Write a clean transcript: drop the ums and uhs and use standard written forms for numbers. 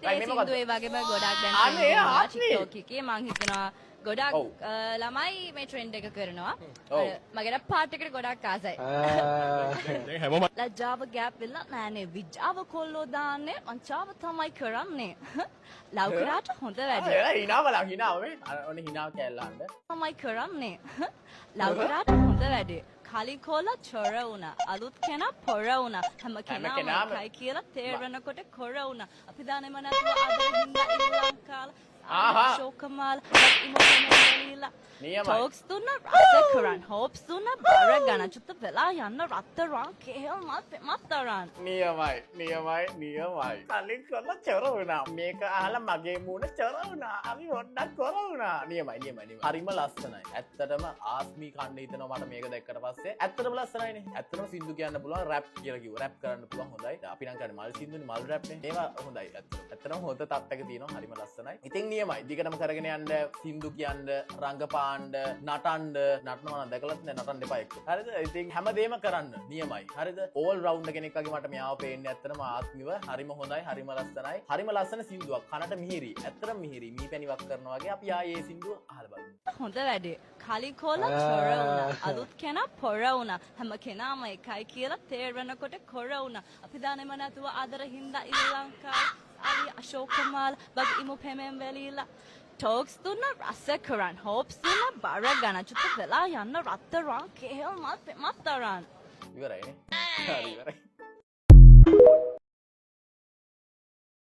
සින්දුවේ වගේම ගොඩක් දැන් අනේ ආත්මේ. TikTok එකේ මං හිතනවා ගොඩක් ළමයි මේ ට්‍රෙන්ඩ් එක කරනවා. මගේ පාට එකට ගොඩක් ආසයි. දැන් හැමෝම ලැජ්ජාව ගෑප් වෙලා නෑනේ විජ්ජාව කොල්ලෝ දාන්නේ මංචාව තමයි කරන්නේ. ලව් කරාට හොඳ වැඩ. හිනාව ලං හිනාව මේ ඔන්න හිනාව කැල්ලන්න. තමයි කරන්නේ. ලව් කරාට හොඳ වැඩේ. කලින් කොල්ලා චොර වුණා. අලුත් කෙනා පොර වුණා. හැම කෙනාම එකයි කියලා තේරෙනකොට කොර වුණා. අපි දන්නේම නැතුව අදින්න ඉල්ලම් කාලා ශෝකමාල ඉමෝෂනල් ටොක්ස් දුන්න රස කරන් හොප්ස් දුන්න බර ගන්න චුත්ත වෙලා යන්න රත්තරන් කේල් මත්තරන් නියමයි කලින් කොල්ලා චොර වුණා මේක අහලා මගේ මූණ චොර වුණා අපි හොඩක් කොර වුණා නියමයි හරිම ලස්සනයි ඇත්තටම ආස්මී කන්න හිතනවා මට මේක දැක්කට පස්සේ ඇත්තටම ලස්සනයිනේ ඇත්තටම සින්දු කියන්න පුළුවන් රැප් කියලා කිව්වා රැප් කරන්න පුළුවන් හොඳයි අපි නම් කරන්නේ මල් සින්දුනේ මල් රැප්නේ ඒවා හොඳයි ඇත්තටම හොඳ තත්ත්වයක තියෙනවා හරිම ලස්සනයි ඉතින් නියමයි දිගටම කරගෙන යන්න සින්දු කියන්න රංගපාන්න නටන්න නටනවා නම් දැකලත් නෑ නටන්න එපා එක්ක හරිද ඉතින් හැමදේම කරන්න නියමයි හරිද ඕල් රවුන්ඩ් කෙනෙක් වගේ මට මෙයාව පේන්නේ ඇත්තටම ආත්මිව හරිම හොඳයි හරිම ලස්සනයි හරිම ලස්සන සින්දුවක් කනට මිහිරි ඇත්තටම මිහිරි මීපැණිවක් කරනවා වගේ අපි ආයේ සින්දුව අහලා බලමු හොඳ වැඩේ කලින් කොල්ලා චොර වුණා අලුත් කෙනා පොර වුණා හැම කෙනාම එකයි කියලා තේරෙනකොට කොර වුණා අපි දන්නේම නැතුව අදර හින්දා ඉල්ලම් Ali Ashokamal bag imu pemen velila talks dunna rasa karan hopes dunna bara gana chutta vela yanna rattaran kehel mattaran ඉවරයිනේ හරි ඉවරයි